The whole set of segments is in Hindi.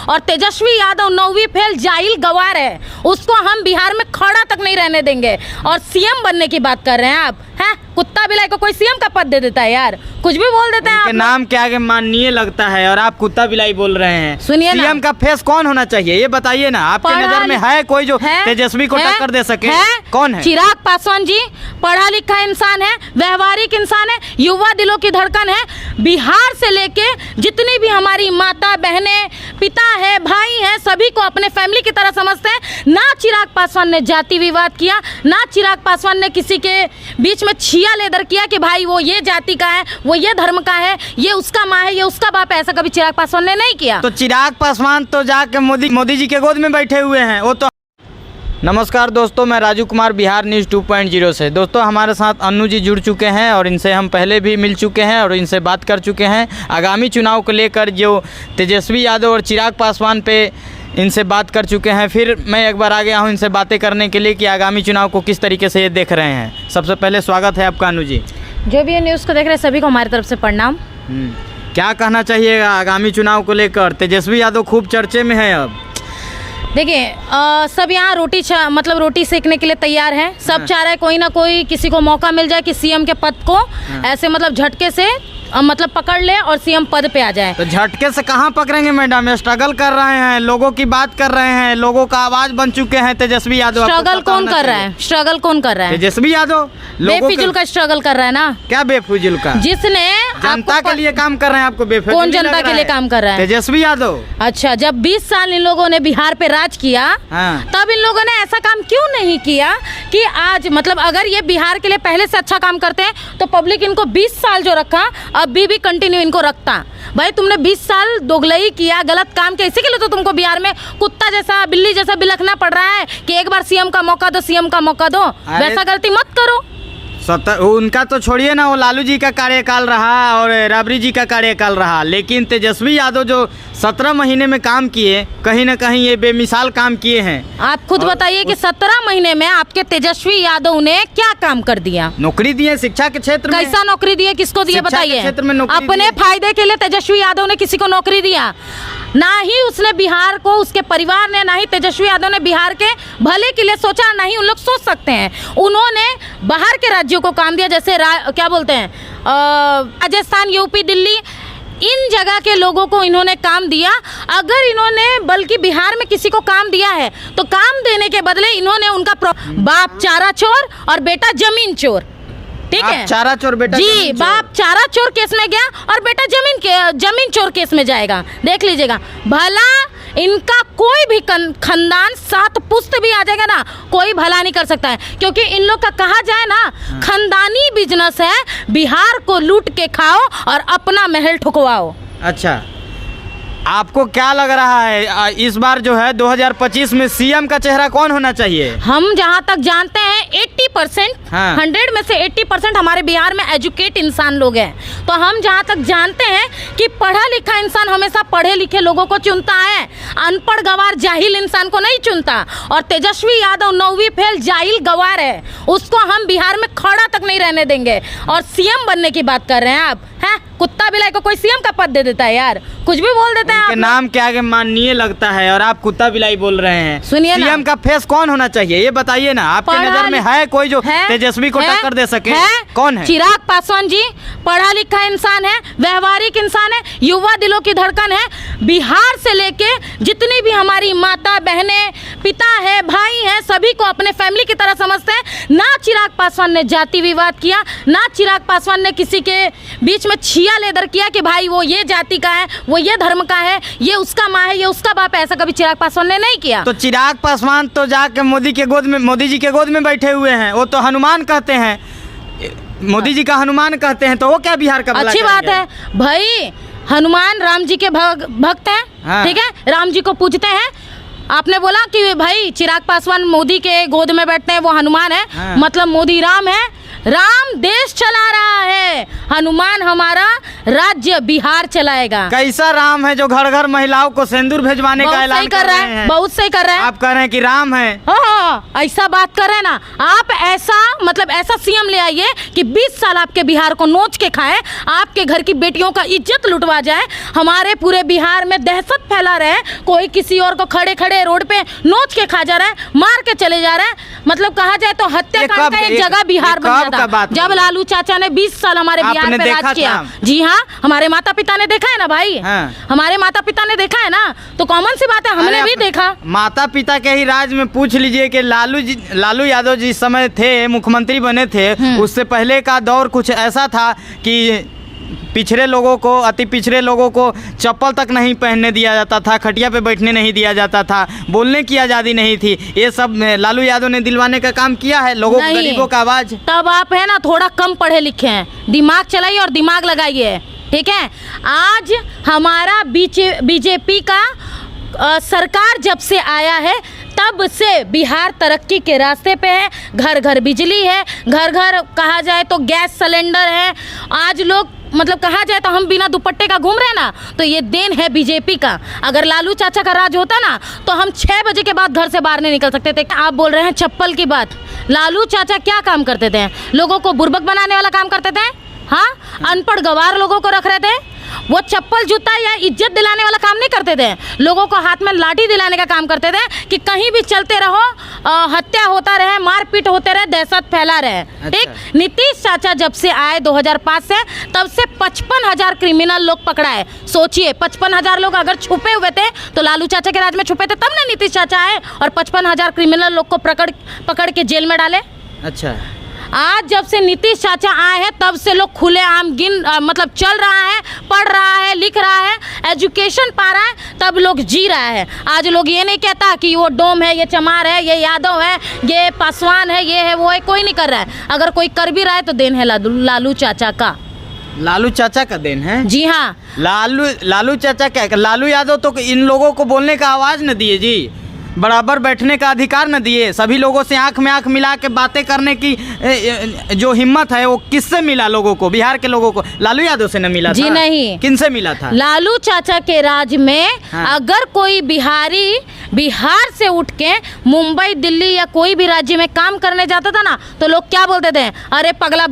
और तेजस्वी यादव 9वीं फेल जाहिल गवार है, उसको हम बिहार में खड़ा तक नहीं रहने देंगे। और सीएम बनने की बात कर रहे हैं आप, हैं? कुत्ता बिलाई को कोई सीएम का पद दे देता है यार, कुछ भी बोल देते हैं आप। नाम के आगे माननीय लगता है और आप कुत्ता बिलाई बोल रहे हैं। सुनिए ना, सीएम का फेस कौन होना चाहिए ये बताइए ना, आपके नजर में है कोई जो तेजस्वी को टक्कर दे सके? कौन है? चिराग पासवान जी पढ़ा लिखा इंसान है, व्यवहारिक इंसान है, युवा दिलों की धड़कन है। बिहार से लेके जितनी भी हमारी माता बहनें, पिता है, भाई हैं, सभी को अपने फैमिली की तरह समझते हैं। ना चिराग पासवान ने जाति विवाद किया, ना चिराग पासवान ने किसी के बीच में छिया लेदर किया कि भाई वो ये जाति का है, वो ये धर्म का है, ये उसका माँ है, ये उसका बाप है। ऐसा कभी चिराग पासवान ने नहीं किया। तो चिराग पासवान तो जाके मोदी जी के गोद में बैठे हुए हैं वो तो। नमस्कार दोस्तों, मैं राजू कुमार, बिहार न्यूज़ 2.0 से। दोस्तों हमारे साथ अन्नू जी जुड़ चुके हैं और इनसे हम पहले भी मिल चुके हैं और इनसे बात कर चुके हैं। आगामी चुनाव को लेकर जो तेजस्वी यादव और चिराग पासवान पे इनसे बात कर चुके हैं। फिर मैं एक बार आ गया हूँ इनसे बातें करने के लिए कि आगामी चुनाव को किस तरीके से ये देख रहे हैं। सबसे पहले स्वागत है आपका अन्नू जी। जो भी ये न्यूज़ को देख रहे हैं सभी को हमारी तरफ से प्रणाम। क्या कहना चाहिएगा आगामी चुनाव को लेकर? तेजस्वी यादव खूब चर्चे में है अब। देखिए सब यहाँ रोटी सेकने के लिए तैयार हैं। सब चाह रहे हैं कोई ना कोई किसी को मौका मिल जाए कि सीएम के पद को ऐसे झटके से पकड़ ले और सीएम पद पे आ जाए। तो झटके से कहाँ पकड़ेंगे मैडम? स्ट्रगल कर रहे हैं, लोगों की बात कर रहे हैं, लोगों का आवाज बन चुके हैं तेजस्वी यादव। स्ट्रगल कौन कर रहा है? स्ट्रगल कौन कर रहा है? तेजस्वी यादव बेफिजुल का स्ट्रगल कर रहा है ना। क्या बेफिजुल का? जिसने जनता के लिए काम कर रहे हैं। आपको बेफिजुल कौन जनता के लिए काम कर रहा है? तेजस्वी यादव। अच्छा, जब 20 साल इन लोगों ने बिहार पे राज किया तब इन लोगों ने ऐसा काम क्यों नहीं किया कि आज अगर ये बिहार के लिए पहले से अच्छा काम करते हैं तो पब्लिक इनको 20 साल जो रखा अभी भी कंटिन्यू इनको रखता। भाई तुमने 20 साल दोगलई किया, गलत काम किया, इसी के लिए तो तुमको बिहार में कुत्ता जैसा, बिल्ली जैसा बिलखना पड़ रहा है कि एक बार सीएम का मौका दो, सीएम का मौका दो। वैसा गलती मत करो। उनका तो छोड़िए ना, वो लालू जी का कार्यकाल रहा और राबड़ी जी का कार्यकाल रहा, लेकिन तेजस्वी यादव जो 17 महीने में काम किए, कहीं ना कहीं ये बेमिसाल काम किए हैं। आप खुद बताइए कि 17 महीने में आपके तेजस्वी यादव ने क्या काम कर दिया? नौकरी दिए शिक्षा के क्षेत्र में। कैसा नौकरी दिए? किसको दिए बताइए? अपने फायदे के लिए तेजस्वी यादव ने किसी को नौकरी दिया? ना ही उसने बिहार को, उसके परिवार ने, ना ही तेजस्वी यादव ने बिहार के भले के लिए सोचा, ना ही उन लोग सोच सकते हैं। उन्होंने बाहर के राज्यों को काम दिया, जैसे क्या बोलते हैं, राजस्थान, यूपी, दिल्ली, इन जगह के लोगों को इन्होंने काम दिया। अगर इन्होंने बल्कि बिहार में किसी को काम दिया है तो काम देने के बदले इन्होंने उनका बाप चारा चोर और बेटा जमीन चोर, ठीक है? चारा चोर बेटा जी, बाप चारा चोर केस में गया और बेटा जमीन चोर केस में जाएगा। देख लीजिएगा, भला इनका कोई भी खानदान 7 पुश्त भी आ जाएगा ना, कोई भला नहीं कर सकता है, क्योंकि इन लोग का कहा जाए ना, खानदानी बिजनेस है, बिहार को लूट के खाओ और अपना महल ठुकवाओ। अच्छा, आपको क्या लग रहा है इस बार जो है 2025 में सीएम का चेहरा कौन होना चाहिए? हम जहां तक जानते हैं 80%, 100 में से 80% हमारे बिहार में एजुकेट इंसान लोग हैं। तो हम जहां तक जानते हैं कि पढ़ा लिखा इंसान हमेशा पढ़े लिखे लोगों को चुनता है, अनपढ़ गवार जाहिल इंसान को नहीं चुनता। और तेजस्वी यादव 9वीं फेल जाहिल गवार है, उसको हम बिहार में खड़ा तक नहीं रहने देंगे। और सीएम बनने की बात कर रहे हैं आप, हैं? कुत्ता बिलाई को कोई सीएम का पद दे देता है यार, कुछ भी बोल देते हैं आप। नाम के आगे माननीय लगता है और आप कुत्ता बिलाई बोल रहे हैं। सुनिए ना, सीएम का फेस कौन होना चाहिए ये बताइए ना, आपके नजर में है कोई जो तेजस्वी को टक्कर दे सके? कौन है? चिराग पासवान जी पढ़ा लिखा इंसान है, व्यवहारिक इंसान है, युवा दिलों की धड़कन है। बिहार से लेके जितनी भी हमारी माता बहनें, पिता है, भाई हैं, सभी को अपने फैमिली की तरह समझते हैं। ना चिराग पासवान ने जाति विवाद किया, ना चिराग पासवान ने किसी के बीच में छिया लेदर किया कि भाई वो ये जाति का है, वो ये धर्म का है, ये उसका माँ है, ये उसका बाप है। ऐसा कभी चिराग पासवान ने नहीं किया। तो चिराग पासवान तो जाके मोदी जी के गोद में बैठे हुए हैं। वो तो हनुमान कहते हैं, मोदी जी का हनुमान कहते हैं, तो वो क्या बिहार का भला अच्छी बात है भाई। हनुमान राम जी के भक्त हैं, ठीक है, राम जी को पूजते हैं। आपने बोला कि भाई चिराग पासवान मोदी के गोद में बैठते हैं, वो हनुमान है, मतलब मोदी राम है, राम देश चला रहा है, हनुमान हमारा राज्य बिहार चलाएगा। कैसा राम है जो घर घर महिलाओं को सिंदूर भेजवाने का ऐलान कर रहे हैं? बहुत सही कर रहे हैं। आप कह रहे हैं कि राम है। हाँ, ऐसा बात कर रहे हैं ना आप। ऐसा मतलब ऐसा सीएम ले आइए कि 20 साल आपके बिहार को नोच के खाए, आपके घर की बेटियों का इज्जत लुटवा जाए, हमारे पूरे बिहार में दहशत फैला रहे, कोई किसी और को खड़े खड़े रोड पे नोच के खा जा रहा है, मार के चले जा रहे हैं। मतलब कहा जाए तो हत्याकांड का एक जगह बिहार बन गया था जब लालू चाचा ने 20 साल हमारे बिहार में राज किया। जी हाँ, हमारे माता पिता ने देखा है ना भाई। हाँ। हमारे माता पिता ने देखा है ना, तो कॉमन सी बात है, हमने भी देखा। माता पिता के ही राज में पूछ लीजिए कि लालू यादव जिस समय थे मुख्यमंत्री बने थे, उससे पहले का दौर कुछ ऐसा था कि पिछड़े लोगों को, अति पिछड़े लोगों को चप्पल तक नहीं पहनने दिया जाता था, खटिया पे बैठने नहीं दिया जाता था, बोलने की आज़ादी नहीं थी। ये सब लालू यादव ने दिलवाने का काम किया है, लोगों को, गरीबों का आवाज़। तब आप है ना थोड़ा कम पढ़े लिखे हैं, दिमाग चलाइए और दिमाग लगाइए, ठीक है। आज हमारा बीजेपी का सरकार जब से आया है तब से बिहार तरक्की के रास्ते पे है। घर घर बिजली है, घर घर कहा जाए तो गैस सिलेंडर है। आज लोग मतलब कहा जाए तो हम बिना दुपट्टे का घूम रहे हैं ना, तो ये देन है बीजेपी का। अगर लालू चाचा का राज होता ना तो हम 6 बजे के बाद घर से बाहर नहीं निकल सकते थे। आप बोल रहे हैं चप्पल की बात, लालू चाचा क्या काम करते थे? लोगों को बुर्बक बनाने वाला काम करते थे। हाँ, अनपढ़ गवार लोगों को रख रहे थे। वो चप्पल जूता या इज्जत दिलाने वाला काम नहीं करते थे, लोगों को हाथ में लाठी दिलाने का काम करते थे कि कहीं भी चलते रहो, हत्या होता रहे, मारपीट होते रहे, दहशत फैला रहे। ठीक। नीतीश चाचा जब से आए 2005 से, तब से 55,000 क्रिमिनल लोग पकड़ा है। सोचिए 55,000 लोग अगर छुपे हुए थे तो लालू चाचा के राज में छुपे थे, तब ना नीतीश चाचा आए और 55,000 क्रिमिनल लोग को पकड़ के जेल में डाले। अच्छा, आज जब से नीतीश चाचा आए हैं तब से लोग खुलेआम मतलब चल रहा है, पढ़ रहा है, लिख रहा है, एजुकेशन पा रहा है, तब लोग जी रहा है। आज लोग ये नहीं कहता कि वो डोम है, ये चमार है, ये यादव है, ये पासवान है, ये है, वो है, कोई नहीं कर रहा है। अगर कोई कर भी रहा है तो देन है लालू चाचा का। लालू चाचा का देन है? जी हाँ। लालू चाचा क्या, लालू यादव तो इन लोगों को बोलने का आवाज़ न दिए जी, बराबर बैठने का अधिकार न दिए, सभी लोगों से आंख में आंख मिला के बातें करने की जो हिम्मत है वो किससे मिला लोगों को? बिहार के लोगों को लालू यादव से न मिला जी? नहीं। किनसे मिला था? लालू चाचा के राज में अगर कोई बिहारी बिहार से उठ के मुंबई, दिल्ली या कोई भी राज्य में काम करने जाता था ना, तो लोग क्या बोलते थे? अरे पगला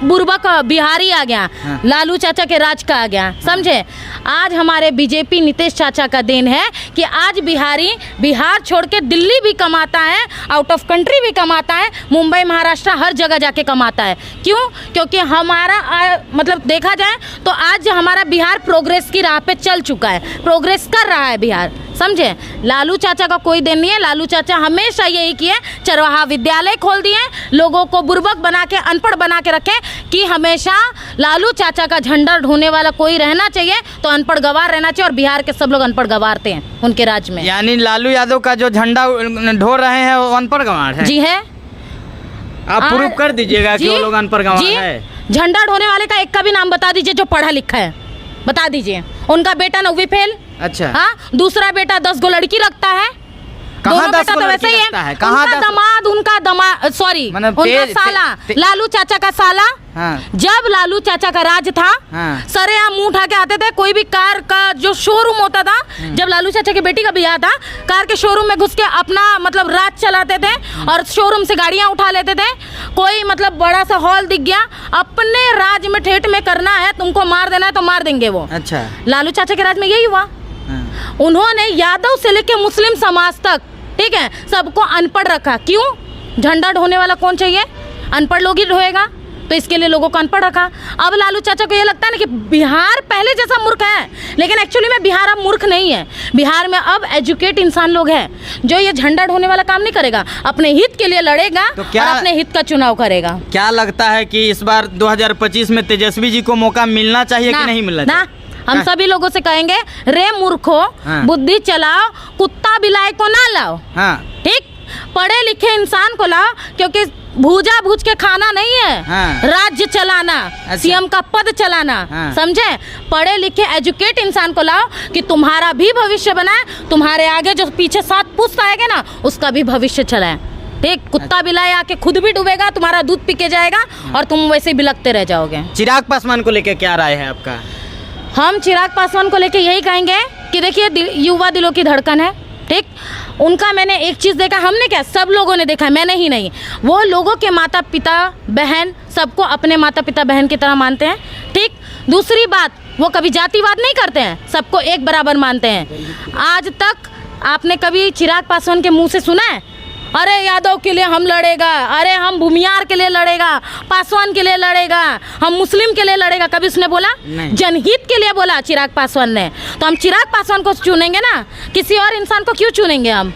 बुर्बक बिहारी आ गया। हाँ। लालू चाचा के राज का आ गया। समझे? आज हमारे बीजेपी नीतीश चाचा का देन है कि आज बिहारी बिहार छोड़ के दिल्ली भी कमाता है, आउट ऑफ कंट्री भी कमाता है, मुंबई, महाराष्ट्र, हर जगह जाके कमाता है। क्यों? क्योंकि हमारा मतलब देखा जाए तो आज हमारा बिहार प्रोग्रेस की राह पे चल चुका है, प्रोग्रेस कर रहा है बिहार। समझे? लालू चाचा का कोई देन नहीं है। लालू चाचा हमेशा यही किए, चरवाहा विद्यालय खोल दिए, लोगों को बुर्बक बना के, अनपढ़ बना के रखे कि हमेशा लालू चाचा का झंडा ढोने वाला कोई रहना चाहिए, तो अनपढ़ गवार रहना चाहिए। और बिहार के सब लोग अनपढ़ गवार थे उनके राज में। यानी लालू यादव का जो झंडा ढो रहे हैं वो अनपढ़ गवार है? जी है। आप प्रूफ कर दीजिएगा कि वो लोग अनपढ़ गवार है। झंडा ढोने वाले का एक का भी नाम बता दीजिए जो पढ़ा लिखा है, बता दीजिए। उनका बेटा 9वीं फेल। अच्छा। हाँ, दूसरा बेटा 10 गो लड़की रखता है। कहाँ 10 गो लड़की रखता है? कहाँ उनका दमाद सॉरी उनका साला, लालू चाचा का साला। हाँ। जब लालू चाचा का राज था, हाँ। सरेआम मुंह उठा के आते थे। कोई भी कार का जो शोरूम होता था, जब लालू चाचा की बेटी का ब्याह था, कार के शोरूम में घुस के अपना मतलब राज चलाते थे और शोरूम से गाड़ियां उठा लेते थे। कोई मतलब बड़ा सा हॉल दिख गया, अपने राज में ठेठ में करना है, तुमको मार देना है तो मार देंगे वो। अच्छा। लालू चाचा के राज में यही हुआ। उन्होंने यादव से लेके मुस्लिम समाज तक, ठीक है, सबको अनपढ़ रखा। क्यों? झंडा ढोने वाला कौन चाहिए? अनपढ़ लोग ही ढोएगा, तो इसके लिए लोगों को अनपढ़ रखा। अब लालू चाचा को ये लगता है ना कि बिहार पहले जैसा मूर्ख है, लेकिन एक्चुअली में बिहार अब मूर्ख नहीं है। बिहार में अब एजुकेट इंसान लोग हैं जो ये झंडा ढोने वाला काम नहीं करेगा, अपने हित के लिए लड़ेगा तो और अपने हित का चुनाव करेगा। क्या लगता है कि इस बार 2025 में तेजस्वी जी को मौका मिलना चाहिए कि नहीं मिलना चाहिए? हम सभी लोगों से कहेंगे, रे मूर्खो, हाँ। बुद्धि चलाओ, कुत्ता बिलाई को ना लाओ। हाँ। ठीक, पढ़े लिखे इंसान को लाओ, क्योंकि भूजा भूज के खाना नहीं है। हाँ। राज्य चलाना। अच्छा। सीएम का पद चलाना। हाँ। समझे? पढ़े लिखे एजुकेट इंसान को लाओ कि तुम्हारा भी भविष्य बनाए, तुम्हारे आगे जो पीछे 7 पुश्त आएंगे ना, उसका भी भविष्य चलाए। ठीक, कुत्ता बिलाई आके खुद भी डूबेगा, तुम्हारा दूध पी के जाएगा और तुम वैसे ही बिलखते रह जाओगे। चिराग पासवान को लेकर क्या राय है आपका? हम चिराग पासवान को लेके यही कहेंगे कि देखिए युवा दिलों की धड़कन है, ठीक। उनका मैंने एक चीज़ देखा, हमने क्या सब लोगों ने देखा, मैंने ही नहीं, वो लोगों के माता पिता बहन सबको अपने माता पिता बहन की तरह मानते हैं, ठीक। दूसरी बात, वो कभी जातिवाद नहीं करते हैं, सबको एक बराबर मानते हैं। आज तक आपने कभी चिराग पासवान के मुंह से सुना है अरे यादव के लिए हम लड़ेगा, अरे हम भूमियार के लिए लड़ेगा, पासवान के लिए लड़ेगा, हम मुस्लिम के लिए लड़ेगा, कभी उसने बोला? जनहित के लिए बोला चिराग पासवान ने। तो हम चिराग पासवान को चुनेंगे ना, किसी और इंसान को क्यों चुनेंगे हम?